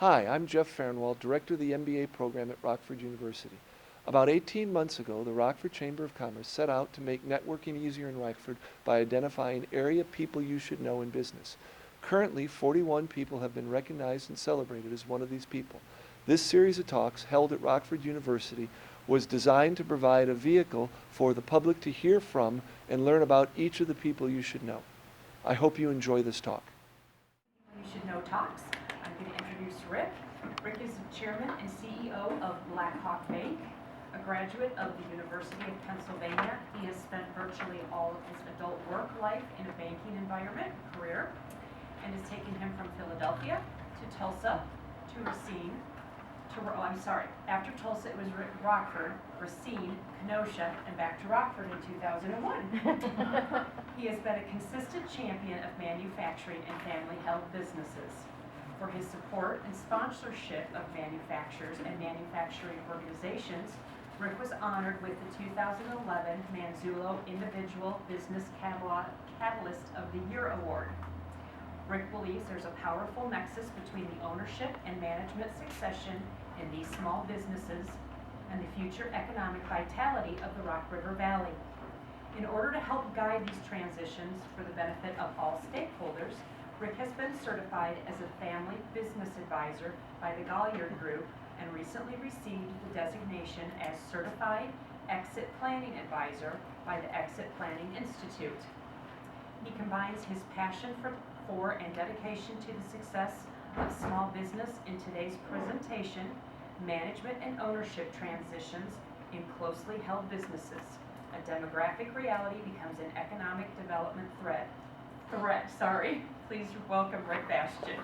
Hi, I'm Jeff Farnwell, Director of the MBA program at Rockford University. About 18 months ago, the Rockford Chamber of Commerce set out to make networking easier in Rockford by identifying area people you should know in business. Currently, 41 people have been recognized and celebrated as one of these people. This series of talks, held at Rockford University, was designed to provide a vehicle for the public to hear from and learn about each of the people you should know. I hope you enjoy this talk. You should know talks. I'm going to introduce Rick. Rick is the chairman and CEO of Blackhawk Bank, a graduate of the University of Pennsylvania. He has spent virtually all of his adult work life in a banking environment, career, and has taken him from Philadelphia to Tulsa to Racine, after Tulsa it was Rockford, Racine, Kenosha, and back to Rockford in 2001. He has been a consistent champion of manufacturing and family-held businesses. For his support and sponsorship of manufacturers and manufacturing organizations, Rick was honored with the 2011 Manzullo Individual Business Catalyst of the Year Award. Rick believes there's a powerful nexus between the ownership and management succession in these small businesses and the future economic vitality of the Rock River Valley. In order to help guide these transitions for the benefit of all stakeholders, Rick has been certified as a family business advisor by the Galliard Group and recently received the designation as Certified Exit Planning Advisor by the Exit Planning Institute. He combines his passion for and dedication to the success of small business in today's presentation, management and ownership transitions in closely held businesses. A demographic reality becomes an economic development threat. Please welcome Rick Bastian.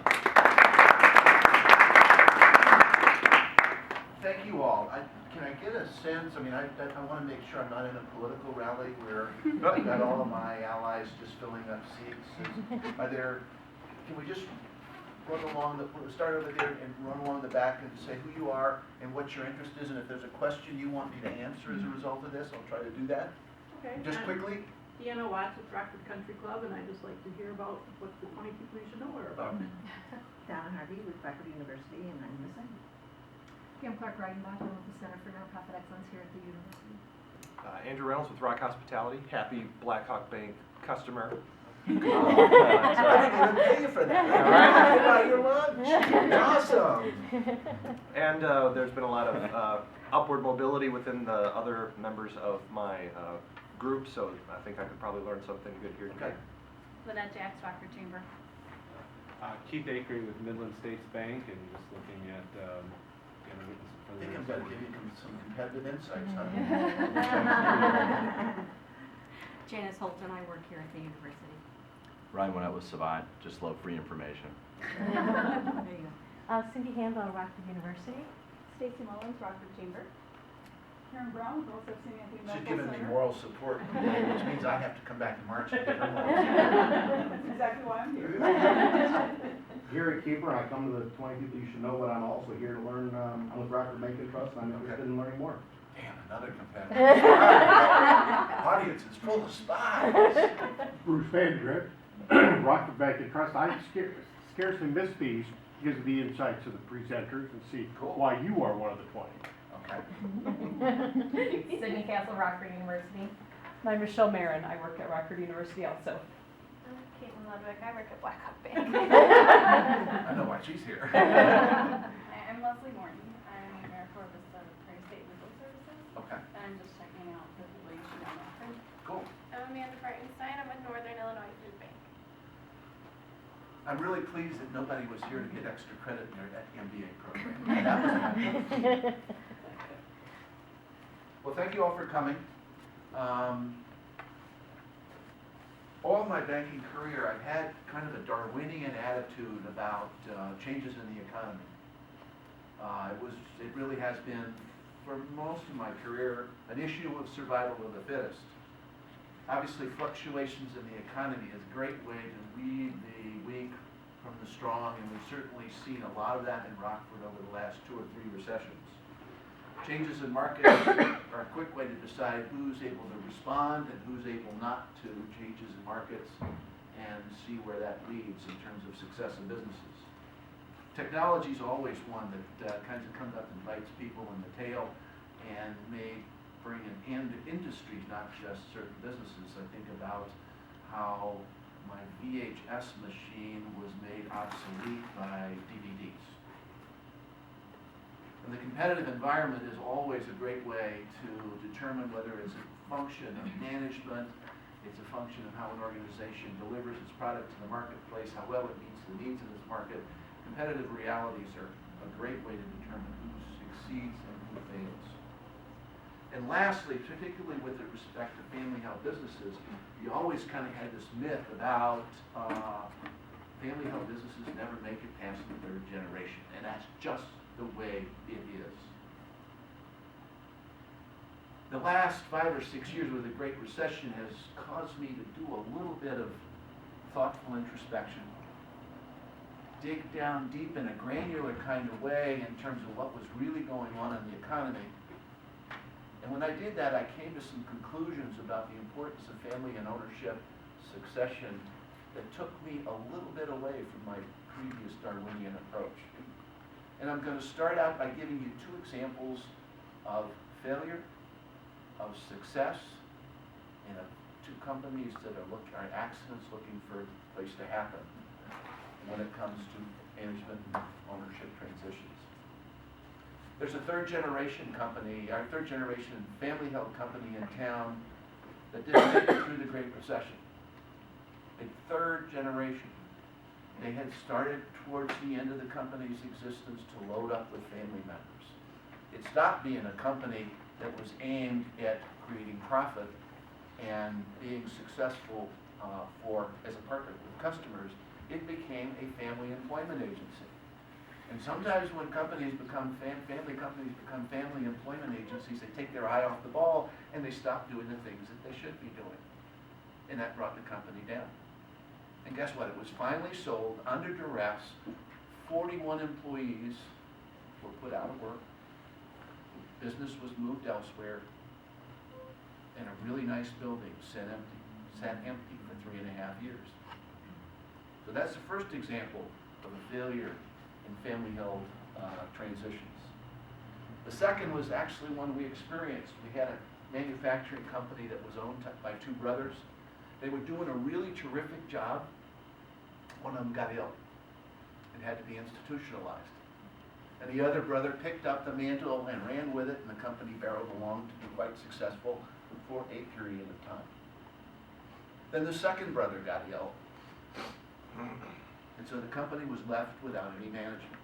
Thank you all. Can I get a sense, I want to make sure I'm not in a political rally where I've got all of my allies just filling up seats. Can we just run along start over there and run along the back and say who you are and what your interest is, and if there's a question you want me to answer as a result of this, I'll try to do that. Okay. Just quickly. Deanna Watts with Rockford Country Club, and I just like to hear about what the 20 people you should know are about. Donna Harvey with Rockford University, and I'm listening. I'm Clark Reidenbach. I'm with the Center for Nonprofit Excellence here at the university. Andrew Reynolds with Rock Hospitality, happy Blackhawk Bank customer. I didn't even pay you for that. All right. Buy your lunch. Awesome. And there's been a lot of upward mobility within the other members of my group, so I think I could probably learn something good here today. Okay. Lynette Jacks, Rockford Chamber. Keith Akery with Midland States Bank, and just looking at I think I'm going to give you some competitive insights. Janice Holton, I work here at the university. Ryan went out with Savant, just love free information. There you go. Cindy Handel, Rockford University. Stacy Mullins, Rockford Chamber. Karen Brown, Girls of St. Anthony She's Medical given me Center. moral support, which means I have to come back in March and give her more. That's exactly why I'm here. Gary Keeper, I come to the 20 people you should know, but I'm also here to learn. I'm with Rockford Bank and Trust, and I'm interested in learning more. Damn, another competitor. Audience is full of spies. Bruce Vandrick, Rockford Bank and Trust. I scarcely miss these because of the insights of the presenters and see why you are one of the 20. Okay. Sydney Castle, Rockford University. I'm Michelle Marin. I work at Rockford University also. I'm Caitlin Ludwig. I work at Blackhawk Bank. I know why she's here. I'm Leslie Morton. I'm Americorps of the State Legal Services. Okay. And I'm just checking out the people you should know Rockford. Cool. I'm Amanda Breitenstein. I'm with Northern Illinois Food Bank. I'm really pleased that nobody was here to get extra credit in their MBA program. That was well, thank you all for coming. All my banking career, I've had kind of a Darwinian attitude about changes in the economy. It really has been, for most of my career, an issue of survival of the fittest. Obviously, fluctuations in the economy is a great way to read the weak from the strong, and we've certainly seen a lot of that in Rockford over the last 2 or 3 recessions. Changes in markets are a quick way to decide who's able to respond and who's able not to changes in markets, and see where that leads in terms of success in businesses. Technology is always one that kind of comes up and bites people in the tail and may bring an end to industries, not just certain businesses. I think about how my VHS machine was made obsolete by DVDs. And the competitive environment is always a great way to determine whether it's a function of management, it's a function of how an organization delivers its product to the marketplace, how well it meets the needs of its market. Competitive realities are a great way to determine who succeeds and who fails. And lastly, particularly with respect to family-held businesses, you always kind of had this myth about family-held businesses never make it past the third generation, and that's just the way it is. The last 5 or 6 years with the Great Recession has caused me to do a little bit of thoughtful introspection, dig down deep in a granular kind of way in terms of what was really going on in the economy. And when I did that, I came to some conclusions about the importance of family and ownership succession that took me a little bit away from my previous Darwinian approach. And I'm going to start out by giving you 2 examples of failure, of success, in 2 companies that are accidents looking for a place to happen when it comes to management and ownership transitions. There's a 3rd generation company, our 3rd generation family-held company in town that didn't make it through the Great Recession. A 3rd generation. They had started towards the end of the company's existence to load up with family members. It stopped being a company that was aimed at creating profit and being successful as a partner with customers. It became a family employment agency. And sometimes when companies become family companies become family employment agencies, they take their eye off the ball and they stop doing the things that they should be doing. And that brought the company down. And guess what? It was finally sold under duress. 41 employees were put out of work. Business was moved elsewhere. And a really nice building sat empty for 3.5 years. So that's the first example of a failure in family-held transitions. The second was actually one we experienced. We had a manufacturing company that was owned by 2 brothers. They were doing a really terrific job. One of them got ill and had to be institutionalized. And the other brother picked up the mantle and ran with it, and the company barreled along to be quite successful for a period of time. Then the second brother got ill, and so the company was left without any management.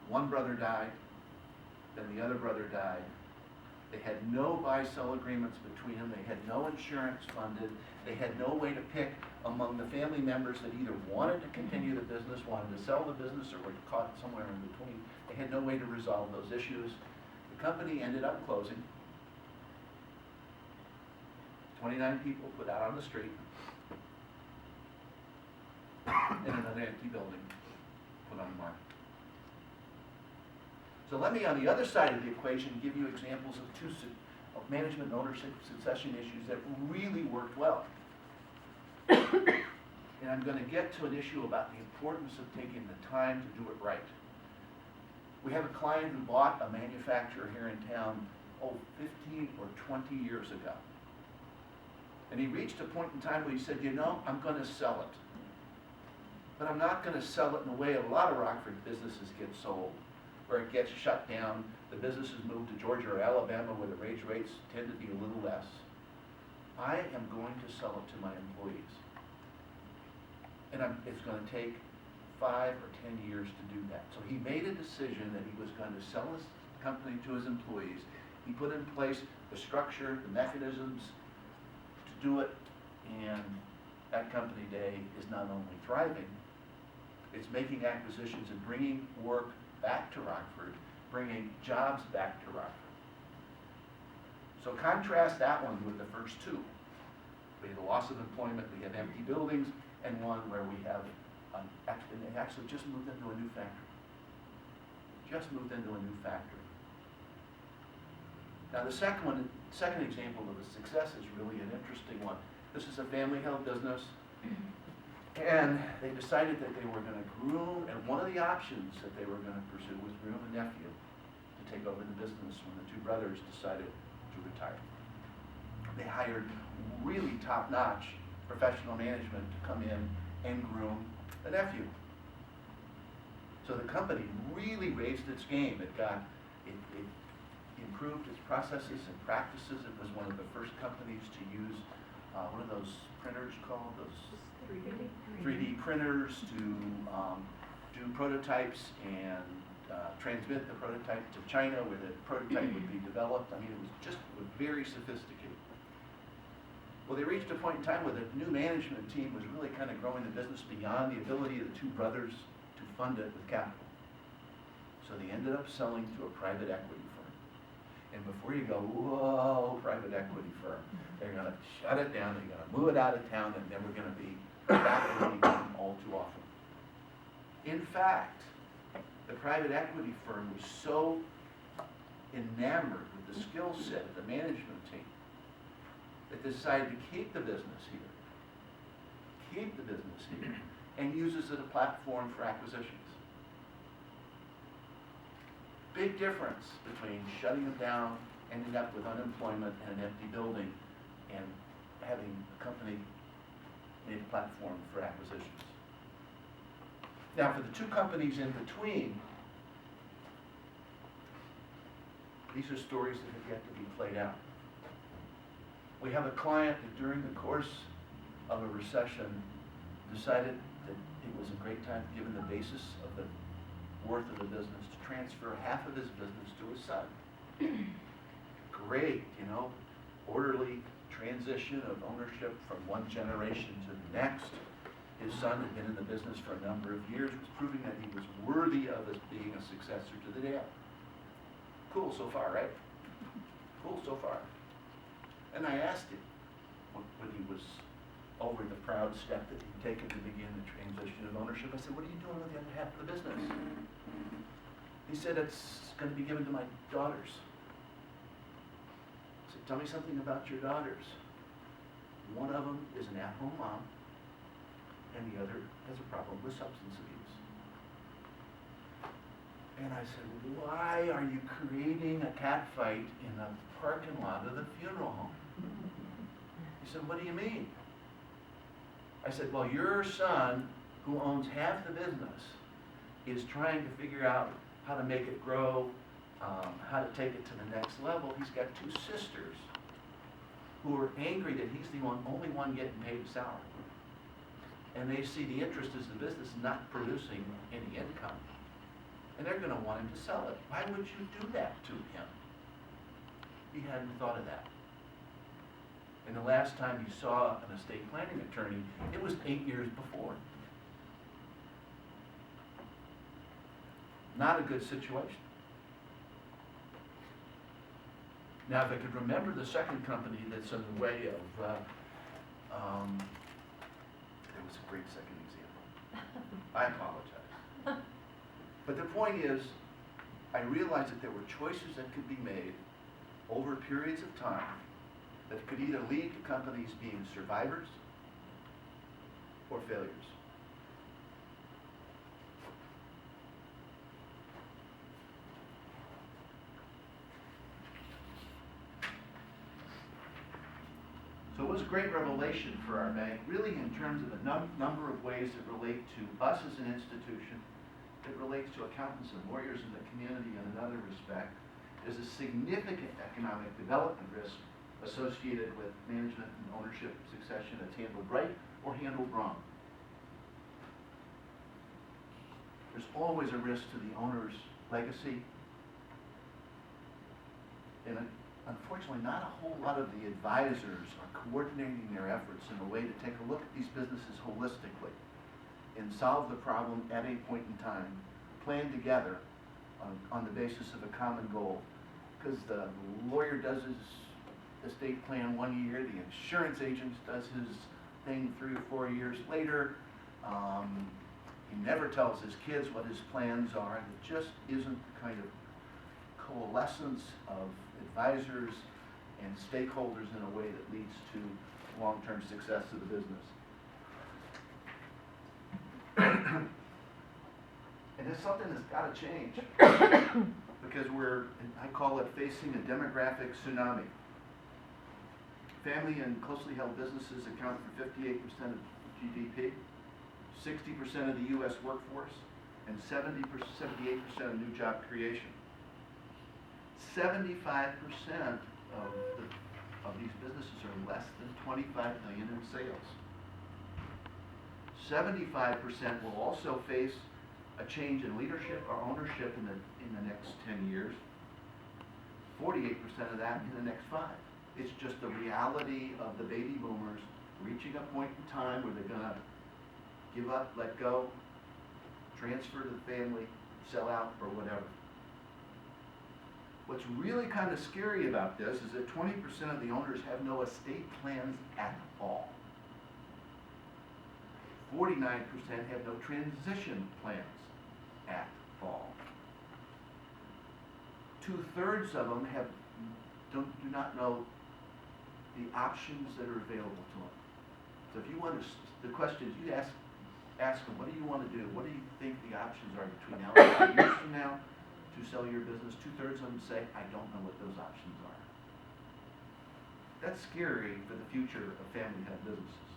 One brother died, then the other brother died. They had no buy-sell agreements between them. They had no insurance funded. They had no way to pick among the family members that either wanted to continue the business, wanted to sell the business, or were caught somewhere in between. They had no way to resolve those issues. The company ended up closing. 29 people put out on the street in another empty building put on the market. So let me, on the other side of the equation, give you examples of management and ownership succession issues that really worked well. And I'm going to get to an issue about the importance of taking the time to do it right. We have a client who bought a manufacturer here in town, 15 or 20 years ago. And he reached a point in time where he said, I'm going to sell it. But I'm not going to sell it in the way a lot of Rockford businesses get sold, where it gets shut down, the businesses move to Georgia or Alabama where the wage rates tend to be a little less. I am going to sell it to my employees. And it's going to take 5 or 10 years to do that. So he made a decision that he was going to sell his company to his employees. He put in place the structure, the mechanisms to do it, and that company today is not only thriving, it's making acquisitions and bringing work back to Rockford, bringing jobs back to Rockford. So contrast that one with the first 2. We have a loss of employment, we have empty buildings, and one where we have, they actually just moved into a new factory. Just moved into a new factory. Now the second example of a success is really an interesting one. This is a family-held business. And they decided that they were going to groom, and one of the options that they were going to pursue was groom a nephew to take over the business when the two brothers decided to retire. They hired really top-notch professional management to come in and groom the nephew. So the company really raised its game. It improved its processes and practices. It was one of the first companies to use, what are those printers called? Those 3D printers to do prototypes and transmit the prototype to China where the prototype would be developed. I mean, it was very sophisticated. Well, they reached a point in time where the new management team was really kind of growing the business beyond the ability of the two brothers to fund it with capital. So they ended up selling to a private equity firm. And before you go, whoa, private equity firm, they're going to shut it down, they're going to move it out of town, and then we're going to be back where we come all too often. In fact, the private equity firm was so enamored with the skill set of the management team that they decided to keep the business here, and use it as a platform for acquisitions. Big difference between shutting them down, ending up with unemployment and an empty building, and having a company made a platform for acquisitions. Now, for the two companies in between, these are stories that have yet to be played out. We have a client that during the course of a recession decided that it was a great time, given the basis of the worth of the business, to transfer half of his business to his son. Great, you know, orderly transition of ownership from one generation to the next. His son had been in the business for a number of years, was proving that he was worthy of being a successor to the dad. Cool so far, right? Cool so far. And I asked him when he was over the proud step that he'd taken to begin the transition of ownership. I said, what are you doing with the other half of the business? He said, it's going to be given to my daughters. I said, tell me something about your daughters. One of them is an at-home mom, and the other has a problem with substance abuse. And I said, why are you creating a cat fight in the parking lot of the funeral home? He said, what do you mean? I said, well, your son, who owns half the business, is trying to figure out how to make it grow, how to take it to the next level. He's got two sisters who are angry that he's the only one getting paid a salary. And they see the interest as the business not producing any income. And they're going to want him to sell it. Why would you do that to him? He hadn't thought of that. And the last time he saw an estate planning attorney, it was 8 years before. Not a good situation. Now, if I could remember the second company that's in the way of, there was a great second example. I apologize. But the point is, I realized that there were choices that could be made over periods of time that could either lead to companies being survivors or failures. So it was a great revelation for our bank, really in terms of a number of ways that relate to us as an institution, that relates to accountants and lawyers in the community in another respect. There's a significant economic development risk associated with management and ownership succession that's handled right or handled wrong. There's always a risk to the owner's legacy. And unfortunately, not a whole lot of the advisors are coordinating their efforts in a way to take a look at these businesses holistically and solve the problem at a point in time, plan together on the basis of a common goal. Because the lawyer does his estate plan 1 year, the insurance agent does his thing 3 or 4 years later. He never tells his kids what his plans are, and it just isn't the kind of coalescence of advisors and stakeholders in a way that leads to long-term success of the business. And it's something that's gotta change. Because I call it facing a demographic tsunami. Family and closely held businesses account for 58% of GDP, 60% of the U.S. workforce, and 78% of new job creation. 75% of these businesses are less than 25 million in sales. 75% will also face a change in leadership or ownership in the next 10 years. 48% of that in the next 5. It's just the reality of the baby boomers reaching a point in time where they're gonna give up, let go, transfer to the family, sell out, or whatever. What's really kind of scary about this is that 20% of the owners have no estate plans at all. 49% have no transition plans at all. 2/3 of them do not know the options that are available to them. So if you want to, the questions you ask them, what do you want to do? What do you think the options are between now and 5 years from now to sell your business? 2/3 of them say, I don't know what those options are. That's scary for the future of family-held businesses.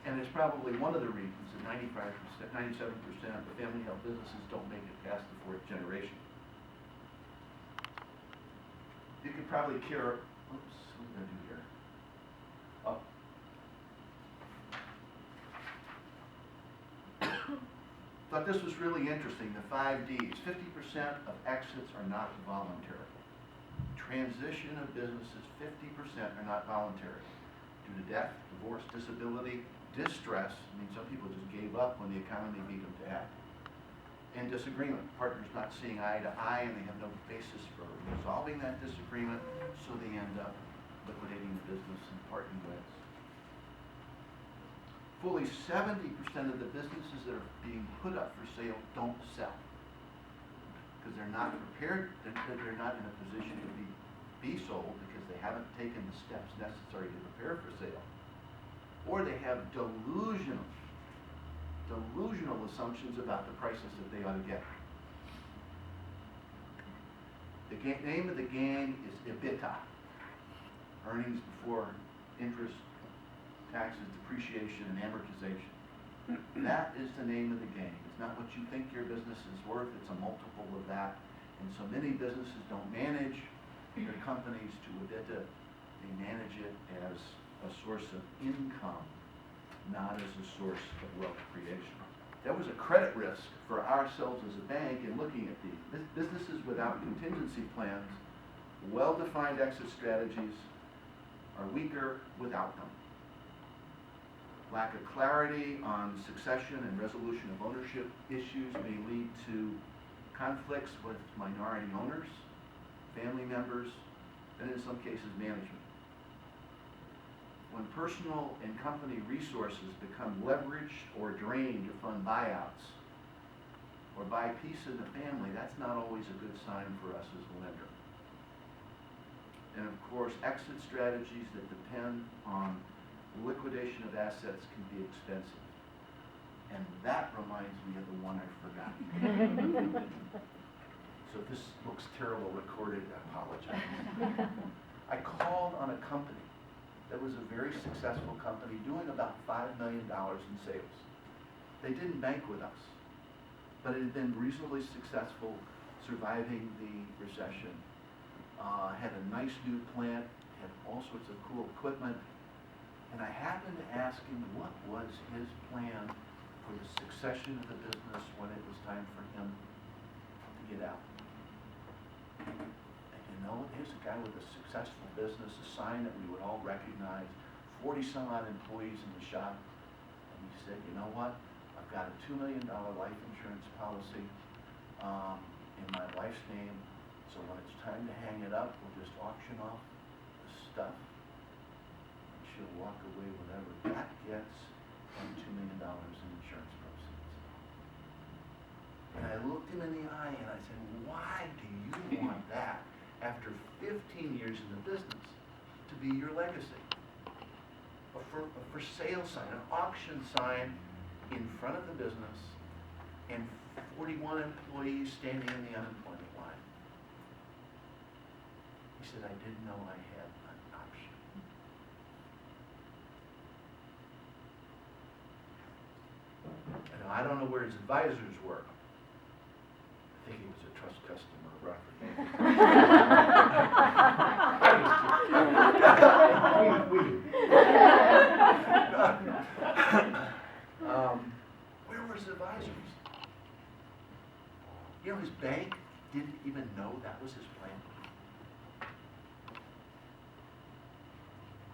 And it's probably one of the reasons that 95%, 97% of the family-held businesses don't make it past the 4th generation. You could probably care, oops, what did I do here? Oh. Thought this was really interesting, the 5 Ds. 50% of exits are not voluntary. Transition of businesses, 50% are not voluntary. Due to death, divorce, disability, distress, I mean, some people just gave up when the economy beat them to death. And disagreement, partners not seeing eye to eye and they have no basis for resolving that disagreement, so they end up liquidating the business and parting ways. Fully 70% of the businesses that are being put up for sale don't sell. Because they're not prepared, they're not in a position to be sold because they haven't taken the steps necessary to prepare for sale. Or they have delusional assumptions about the prices that they ought to get. The name of the game is EBITDA, earnings before interest, taxes, depreciation, and amortization. That is the name of the game. It's not what you think your business is worth, it's a multiple of that. And so many businesses don't manage their companies to EBITDA, they manage it as a source of income, not as a source of wealth creation. That was a credit risk for ourselves as a bank in looking at these. Businesses without contingency plans, well-defined exit strategies, are weaker without them. Lack of clarity on succession and resolution of ownership issues may lead to conflicts with minority owners, family members, and in some cases management. When personal and company resources become leveraged or drained to fund buyouts or buy peace in the family, that's not always a good sign for us as a lender. And of course, exit strategies that depend on liquidation of assets can be expensive. And that reminds me of the one I forgot. So if this looks terrible recorded, I apologize. I called on a company that was a very successful company doing about $5 million in sales. They didn't bank with us, but it had been reasonably successful, surviving the recession, had a nice new plant, had all sorts of cool equipment, and I happened to ask him what was his plan for the succession of the business when it was time for him to get out. Here's a guy with a successful business, a sign that we would all recognize, 40-some-odd employees in the shop. And he said, you know what? I've got a $2 million life insurance policy in my wife's name, so when it's time to hang it up, we'll just auction off the stuff, and she'll walk away whatever that gets and $2 million in insurance proceeds. And I looked him in the eye and I said, why do you want that? After 15 years in the business, to be your legacy. A for sale sign, an auction sign in front of the business and 41 employees standing in the unemployment line. He said, I didn't know I had an option. And I don't know where his advisors were. I think he was a trust customer of Rockford Where were his advisors? You know, his bank didn't even know that was his plan.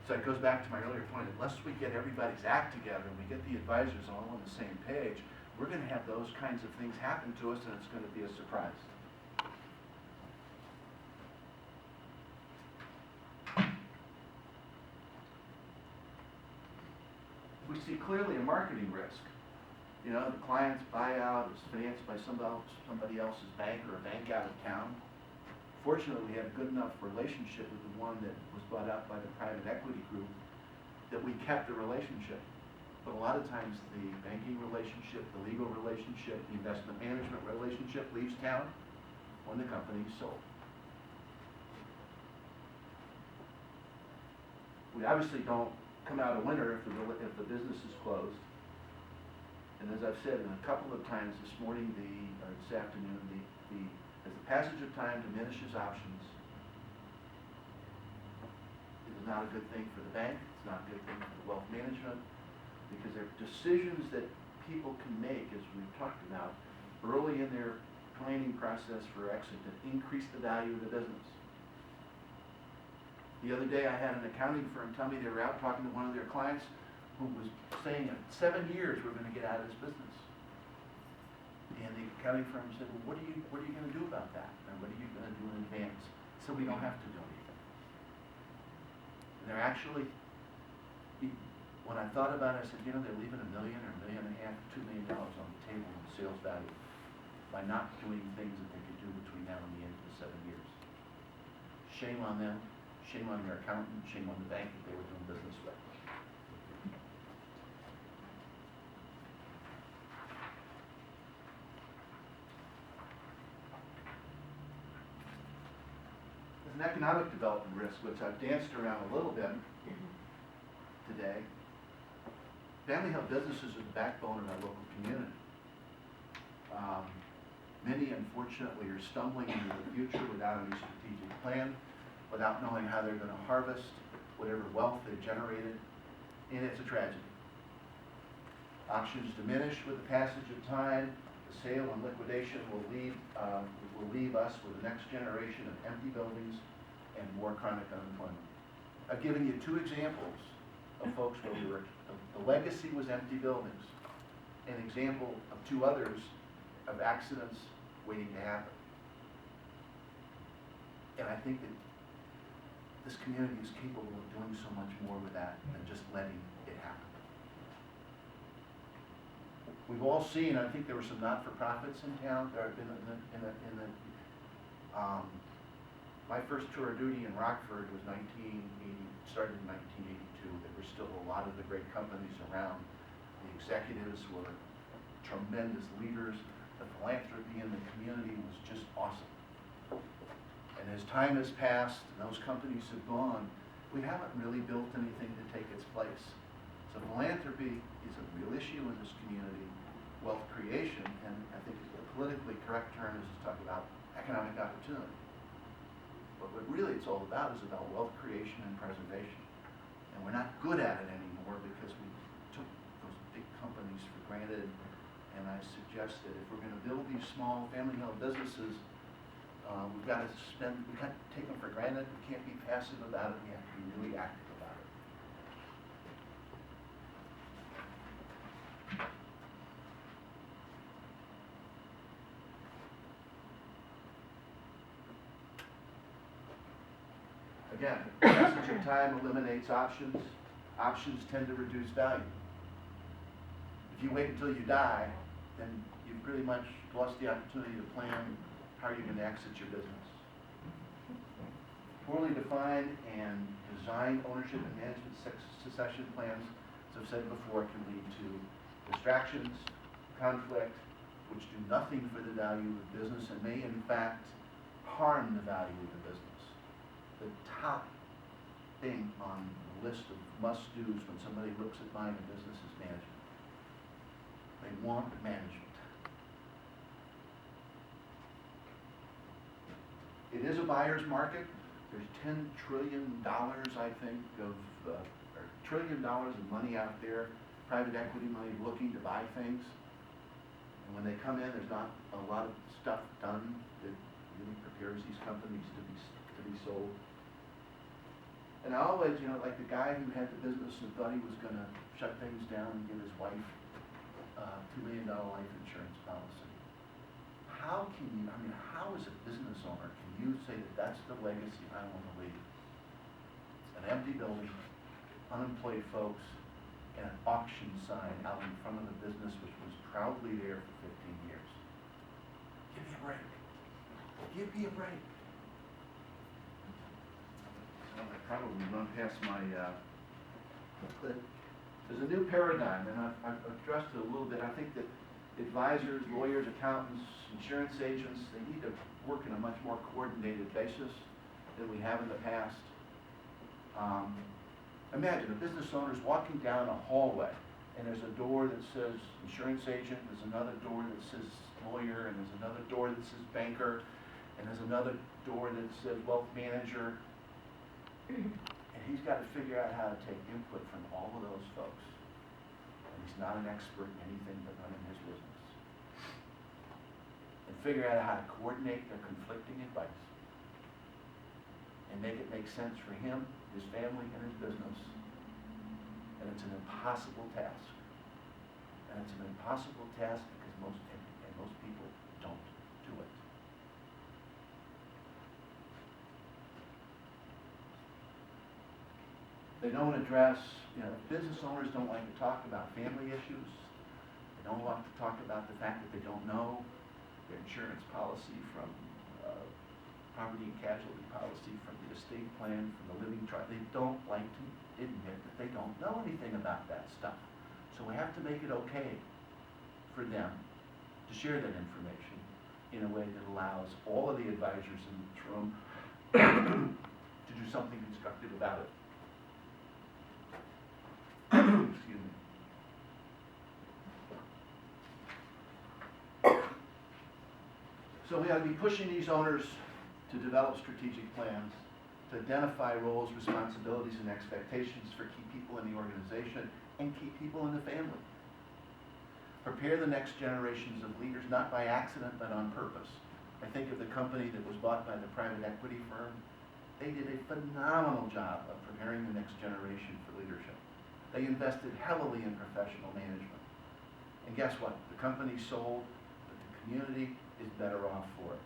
So it goes back to my earlier point, unless we get everybody's act together and we get the advisors all on the same page, we're going to have those kinds of things happen to us and it's going to be a surprise. We see clearly a marketing risk. You know, the client's buyout is financed by somebody else's bank or a bank out of town. Fortunately, we had a good enough relationship with the one that was bought out by the private equity group that we kept the relationship. But a lot of times the banking relationship, the legal relationship, the investment management relationship leaves town when the company is sold. We obviously don't come out a winner if the business is closed. And as I've said a couple of times this morning, or this afternoon, as the passage of time diminishes options, it is not a good thing for the bank, it's not a good thing for the wealth management, because there are decisions that people can make, as we've talked about, early in their planning process for exit that increase the value of the business. The other day I had an accounting firm tell me they were out talking to one of their clients who was saying in 7 years we're going to get out of this business. And the accounting firm said, well, what are you going to do about that? Or what are you going to do in advance so we don't have to do anything? And they're actually, when I thought about it, I said, you know, they're leaving $1 million or $1.5 million, $2 million on the table in sales value by not doing things that they could do between now and the end of the 7 years. Shame on them, shame on their accountant, shame on the bank that they were doing business with. An economic development risk, which I've danced around a little bit today. Family-held businesses are the backbone of our local community. Many, unfortunately, are stumbling into the future without any strategic plan, without knowing how they're going to harvest whatever wealth they've generated, and it's a tragedy. Options diminish with the passage of time. The sale and liquidation will leave us with the next generation of empty buildings and more chronic unemployment. I've given you 2 examples of folks where the legacy was empty buildings. An example of 2 others of accidents waiting to happen. And I think that this community is capable of doing so much more with that than just letting it happen. We've all seen, I think there were some not-for-profits in town. There have been my first tour of duty in Rockford was started in 1982. There were still a lot of the great companies around. The executives were tremendous leaders. The philanthropy in the community was just awesome. And as time has passed and those companies have gone, we haven't really built anything to take its place. So philanthropy is a real issue in this community, wealth creation, and I think the politically correct term is to talk about economic opportunity. But what really it's all about is about wealth creation and preservation. And we're not good at it anymore because we took those big companies for granted. And I suggest that if we're going to build these small family-held businesses, we've got to take them for granted. We can't be passive about it. We have to be really active about it. Again, passage of time eliminates options. Options tend to reduce value. If you wait until you die, then you've pretty much lost the opportunity to plan how you're going to exit your business. Poorly defined and designed ownership and management succession plans, as I've said before, can lead to distractions, conflict, which do nothing for the value of the business and may in fact harm the value of the business. The top thing on the list of must-dos when somebody looks at buying a business is management. They want management. It is a buyer's market. There's $10 trillion, I think, or $1 trillion of money out there, private equity money looking to buy things. And when they come in, there's not a lot of stuff done that really prepares these companies to be sold. And I always, like the guy who had the business and thought he was going to shut things down and give his wife a $2 million life insurance policy. How as a business owner can you say that that's the legacy I want to leave? An empty building, unemployed folks, and an auction sign out in front of the business which was proudly there for 15 years. Give me a break. Give me a break. So I probably run past my, there's a new paradigm, and I've addressed it a little bit. I think that advisors, lawyers, accountants, insurance agents, they need to work in a much more coordinated basis than we have in the past. Imagine a business owner's walking down a hallway and there's a door that says insurance agent, there's another door that says lawyer, and there's another door that says banker, and there's another door that says wealth manager. And he's got to figure out how to take input from all of those folks. And he's not an expert in anything but running his business. And figure out how to coordinate their conflicting advice and make it make sense for him, his family, and his business. And it's an impossible task. And it's an impossible task because most people don't do it. They don't address, business owners don't like to talk about family issues. They don't like to talk about the fact that they don't know their insurance policy from property and casualty policy, from the estate plan, from the living trust. They don't like to admit that they don't know anything about that stuff. So we have to make it okay for them to share that information in a way that allows all of the advisors in this room to do something constructive about it. Excuse me. So we ought to be pushing these owners to develop strategic plans, to identify roles, responsibilities, and expectations for key people in the organization and key people in the family. Prepare the next generations of leaders, not by accident, but on purpose. I think of the company that was bought by the private equity firm. They did a phenomenal job of preparing the next generation for leadership. They invested heavily in professional management. And guess what? The company sold, but the community is better off for it.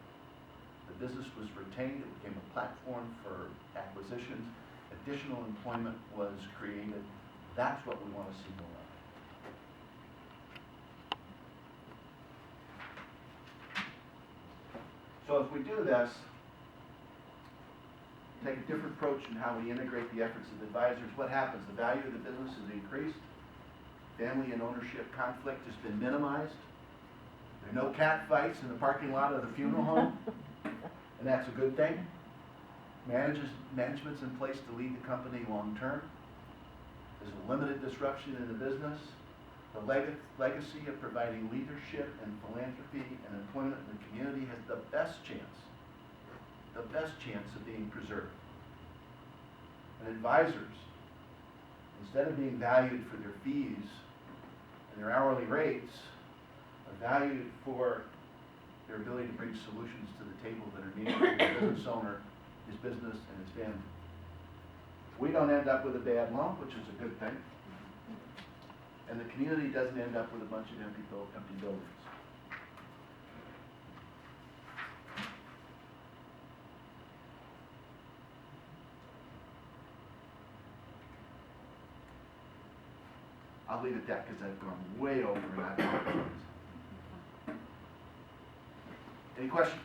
The business was retained, it became a platform for acquisitions, additional employment was created. That's what we want to see more of. So if we do this, take a different approach in how we integrate the efforts of advisors, what happens? The value of the business is increased. Family and ownership conflict has been minimized. There are no cat fights in the parking lot of the funeral home, and that's a good thing. Management's in place to lead the company long term. There's a limited disruption in the business. The legacy of providing leadership and philanthropy and employment in the community has the best chance of being preserved. And advisors, instead of being valued for their fees and their hourly rates, are valued for their ability to bring solutions to the table that are needed for the business owner, his business, and his family. We don't end up with a bad loan, which is a good thing. And the community doesn't end up with a bunch of empty buildings. I'll leave it at that because I've gone way over and I apologize. Any questions?